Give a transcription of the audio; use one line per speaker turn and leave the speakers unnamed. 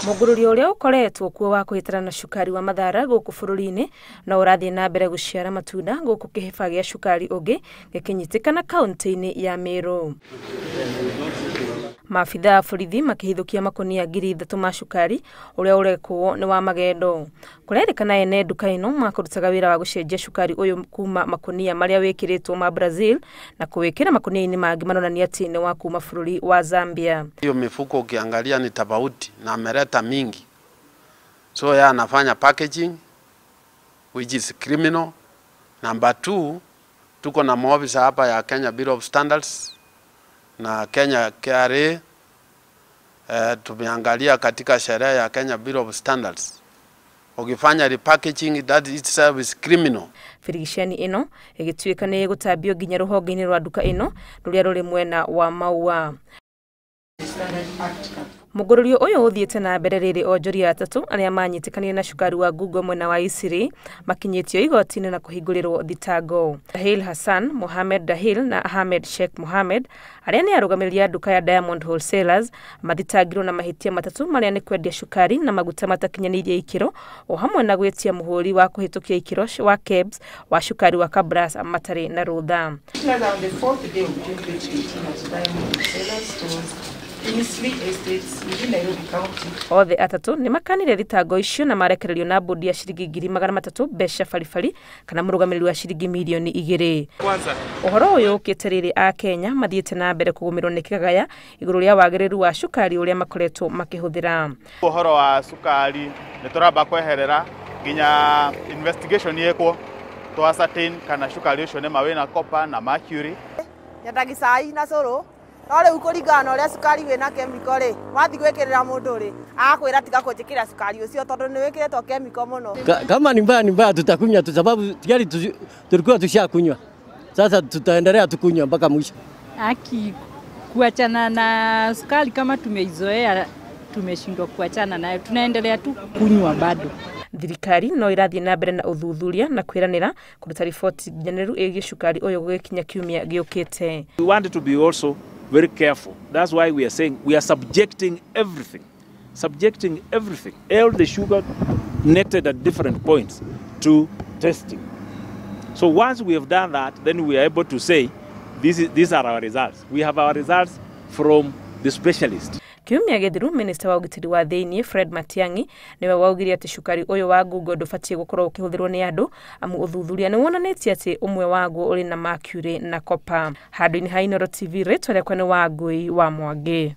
Mugururi uria ukoretwo kuo wa kuhitana na cukari wa Mathara guku bururi-ini no urathie na mbere guciara matunda guku kihiba gia cukari ungi gikinyitikana kaunti-ini ya Meru. Maabitha a borithi makihithukia makonia 3,000 ma cukari uria urekwo ni wa magendo. Kurerikana ene nduka ino makurutaga wira wa gucenjia cukari uyu kuma makonia maria wikiritwo ma Brazil na kuwikira makonia-ini mangi manonania ati ni wa kuma bururi wa Zambia.
Hiyo mifuko ukiangalia ni tofauti na ameleta mingi. So ya anafanya packaging which is criminal. Number 2, tuko na maofisa hapa ya Kenya Bureau of Standards na Kenya KRA. Tumeangalia katika sheria ya Kenya Bureau of Standards. Ukifanya repackaging, that itself is criminal.
Firigishani ino igituika ni gutabio nginya ruhonge-ini rwa nduka ino ruria ruri mwena wa Maua. Mugururi uyu uthiete na mbere riri onjoria atatu aria manyitikanie na cukari wa Google mwena wa Isiri makinyitio igoti-ini na kuhingurirwo thitango. Dahil Hassan Mohamed Dahil na Ahmed Sheikh Mohamed aria ni arugamiria nduka ya Diamond Wholesalers mathitangirwo na mahitia matatu maria ni kwendia cukari na maguta matakinyanirie ikiro o hamwe na gwetia muhuri wa kuhitukia ikiro wa KEBS wa cukari wa Kabras matari na rutha. Othe atatu ni makanire thitango icio na marekererio na bodi ya ciringi 300,000 mbeca baribari kana murugamiriri wa ciringi milioni 2. Uhoro uyu ukiterere a Kenya mathiete na mbere kugumirwo ni kigagaya iguru ria wagiriru wa cukari uria makoretwo makihuthira.
Uhoro wa cukari ni turamba kweherera nginya investigation yekwo to ascertain kana cukari ucio ni mawina copper na mercury.
Nyatagisai na coro Nore ukurigana uria cukari wina chemical ri wathi gwikirira mundu ri akwira tiga kunjikira cukari ucio tondu ni wikiretwo chemical muno.
Kama ni mbaya tutakunywa tu sababu tayari tulikuwa tushakunywa. Sasa tutaendelea tukunywa mpaka mwisho.
Kuachana na sukari kama tumeizoea tumeshindwa kuachana nayo, tunaendelea tu kunywa bado.
Thirikari no irathie na mbere na uthuthuria na kwiranira kuruta riboti njeneru igi cukari uyu gukinya kiumia giukite.
We want to be also very careful. That's why we are saying we are subjecting everything, all the sugar netted at different points to testing. So once we have done that, then we are able to say these are our results. We have our results from the specialist.
Kiumia githiru minister wa ugitiri wa thiini Fred Matiang'i niwe waugirie ati cukari uyu wa Google ndubatie gukorwo ukihuthirwo ni andu amu uthuthuria ni wonanitie ati umwe waguo uri na mercury na copper. Handu-ini ha Inooro TV ritwa riakwa ni Wangui wa Mwangi.